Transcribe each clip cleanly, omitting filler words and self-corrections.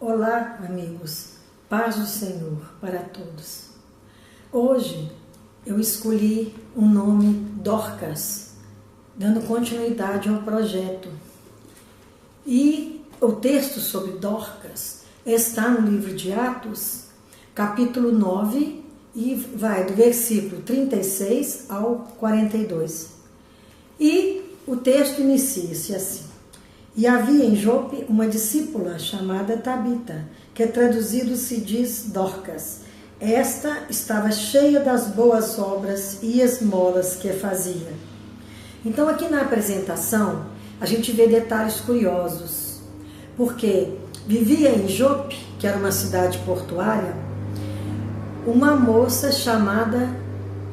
Olá, amigos, paz do Senhor para todos. Hoje eu escolhi o nome Dorcas, dando continuidade ao projeto. E o texto sobre Dorcas está no livro de Atos, capítulo 9, e vai do versículo 36 ao 42. E o texto inicia-se assim. E havia em Jope uma discípula chamada Tabita, que traduzido se diz Dorcas. Esta estava cheia das boas obras e esmolas que fazia. Então aqui na apresentação a gente vê detalhes curiosos, porque vivia em Jope, que era uma cidade portuária, uma moça chamada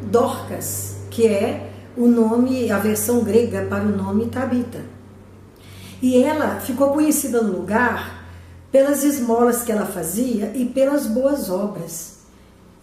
Dorcas, que é o nome, a versão grega para o nome Tabita. E ela ficou conhecida no lugar pelas esmolas que ela fazia e pelas boas obras.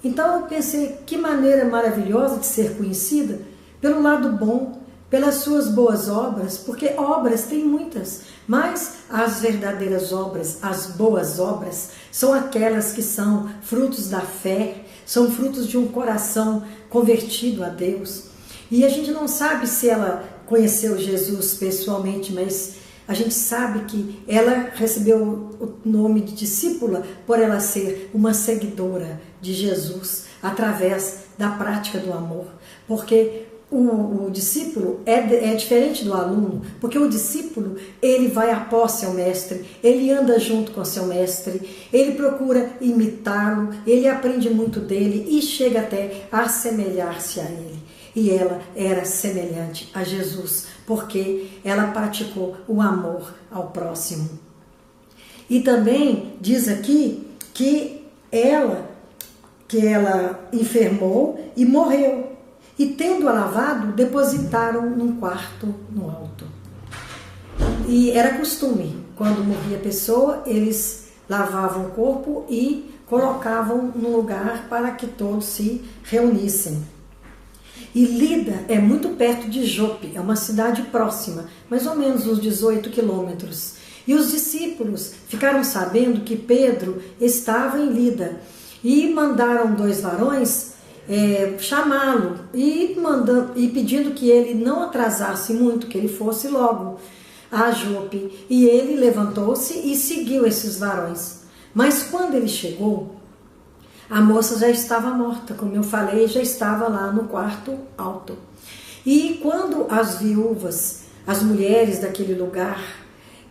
Então eu pensei, que maneira maravilhosa de ser conhecida pelo lado bom, pelas suas boas obras, porque obras tem muitas, mas as verdadeiras obras, as boas obras, são aquelas que são frutos da fé, são frutos de um coração convertido a Deus. E a gente não sabe se ela conheceu Jesus pessoalmente, mas a gente sabe que ela recebeu o nome de discípula por ela ser uma seguidora de Jesus através da prática do amor. Porque o discípulo é diferente do aluno, porque o discípulo, ele vai após seu mestre, ele anda junto com seu mestre, ele procura imitá-lo, ele aprende muito dele e chega até a assemelhar-se a ele. E ela era semelhante a Jesus, porque ela praticou o amor ao próximo. E também diz aqui que ela enfermou e morreu. E tendo-a lavado, depositaram num quarto no alto. E era costume, quando morria a pessoa, eles lavavam o corpo e colocavam num lugar para que todos se reunissem. E Lida é muito perto de Jope, é uma cidade próxima, mais ou menos uns 18 quilômetros. E os discípulos ficaram sabendo que Pedro estava em Lida e mandaram 2 varões chamá-lo e pedindo que ele não atrasasse muito, que ele fosse logo a Jope. E ele levantou-se e seguiu esses varões. Mas quando ele chegou, a moça já estava morta, como eu falei, já estava lá no quarto alto. E quando as viúvas, as mulheres daquele lugar,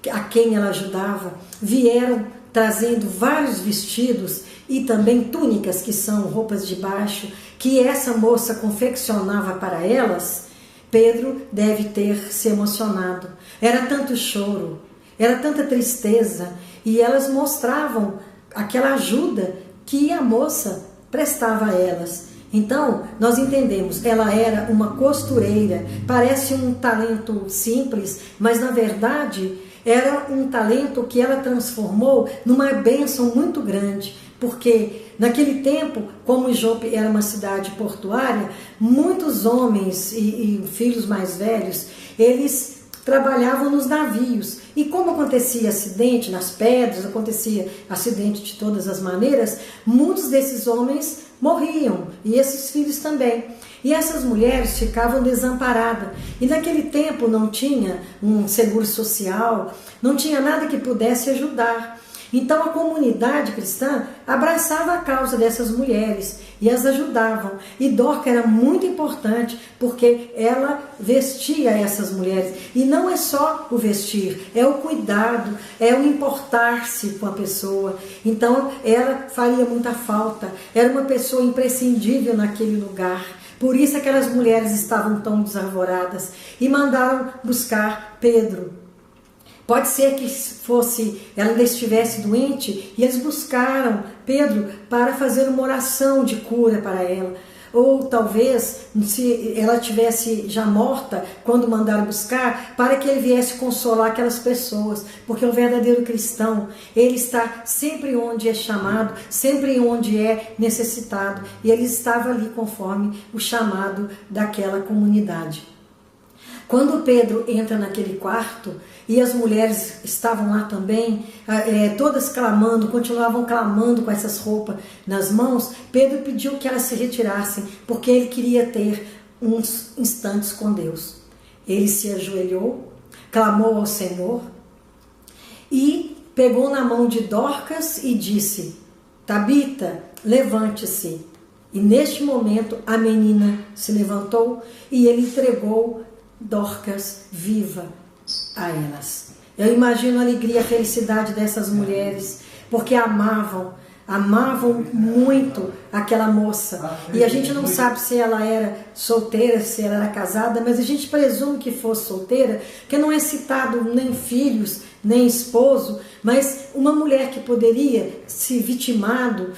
a quem ela ajudava, vieram trazendo vários vestidos e também túnicas, que são roupas de baixo, que essa moça confeccionava para elas, Pedro deve ter se emocionado. Era tanto choro, era tanta tristeza, e elas mostravam aquela ajuda que a moça prestava a elas. Então, nós entendemos, ela era uma costureira, parece um talento simples, mas na verdade era um talento que ela transformou numa bênção muito grande, porque naquele tempo, como Jope era uma cidade portuária, muitos homens e filhos mais velhos, eles trabalhavam nos navios. E como acontecia acidente nas pedras, acontecia acidente de todas as maneiras, muitos desses homens morriam, e esses filhos também. E essas mulheres ficavam desamparadas. E naquele tempo não tinha um seguro social, não tinha nada que pudesse ajudar. Então a comunidade cristã abraçava a causa dessas mulheres e as ajudavam. E Dorcas era muito importante porque ela vestia essas mulheres. E não é só o vestir, é o cuidado, é o importar-se com a pessoa. Então ela faria muita falta, era uma pessoa imprescindível naquele lugar. Por isso aquelas mulheres estavam tão desarvoradas e mandaram buscar Pedro. Pode ser que ela ainda estivesse doente e eles buscaram Pedro para fazer uma oração de cura para ela. Ou talvez, se ela tivesse já morta, quando mandaram buscar, para que ele viesse consolar aquelas pessoas. Porque o verdadeiro cristão, ele está sempre onde é chamado, sempre onde é necessitado. E ele estava ali conforme o chamado daquela comunidade. Quando Pedro entra naquele quarto e as mulheres estavam lá também, todas clamando, continuavam clamando com essas roupas nas mãos, Pedro pediu que elas se retirassem, porque ele queria ter uns instantes com Deus. Ele se ajoelhou, clamou ao Senhor e pegou na mão de Dorcas e disse: Tabita, levante-se. E neste momento a menina se levantou e ele entregou Dorcas viva a elas. Eu imagino a alegria, a felicidade dessas mulheres, porque amavam muito aquela moça. E a gente não sabe se ela era solteira, se ela era casada, mas a gente presume que fosse solteira, porque não é citado nem filhos, nem esposo, mas uma mulher que poderia se vitimizado,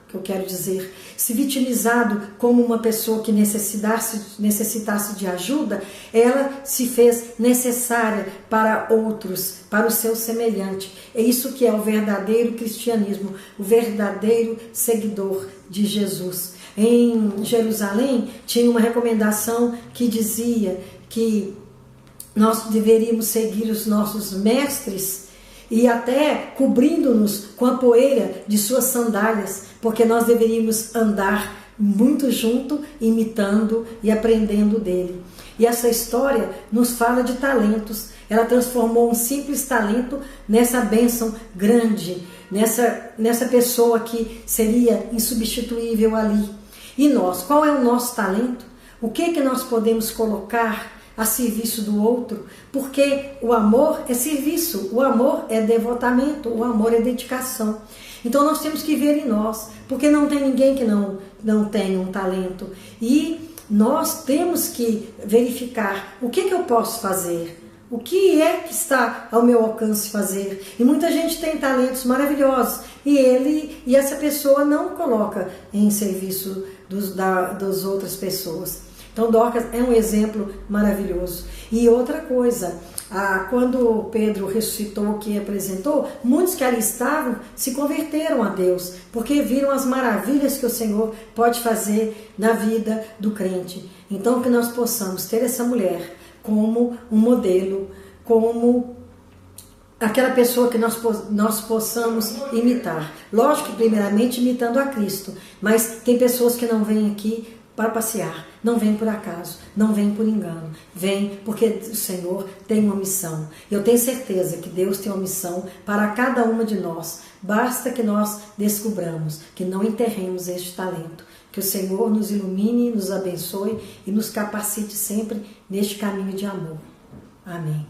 que eu quero dizer, se vitimizado como uma pessoa que necessitasse de ajuda, ela se fez necessária para outros, para o seu semelhante. É isso que é o verdadeiro cristianismo, o verdadeiro seguidor de Jesus. Em Jerusalém tinha uma recomendação que dizia que nós deveríamos seguir os nossos mestres e até cobrindo-nos com a poeira de suas sandálias, porque nós deveríamos andar muito junto, imitando e aprendendo dele. E essa história nos fala de talentos. Ela transformou um simples talento nessa bênção grande, nessa pessoa que seria insubstituível ali. E nós, qual é o nosso talento? O que nós podemos colocar a serviço do outro? Porque o amor é serviço, o amor é devotamento, o amor é dedicação. Então nós temos que ver em nós, porque não tem ninguém que não tenha um talento. E nós temos que verificar o que eu posso fazer, o que é que está ao meu alcance fazer. E muita gente tem talentos maravilhosos e essa pessoa não coloca em serviço das outras pessoas. Então Dorcas é um exemplo maravilhoso. E outra coisa, quando Pedro ressuscitou, que apresentou, muitos que ali estavam se converteram a Deus, porque viram as maravilhas que o Senhor pode fazer na vida do crente. Então que nós possamos ter essa mulher como um modelo, como aquela pessoa que nós possamos imitar. Lógico que primeiramente imitando a Cristo, mas tem pessoas que não vêm aqui para passear, não vem por acaso, não vem por engano, vem porque o Senhor tem uma missão. Eu tenho certeza que Deus tem uma missão para cada uma de nós. Basta que nós descubramos, que não enterremos este talento. Que o Senhor nos ilumine, nos abençoe e nos capacite sempre neste caminho de amor. Amém.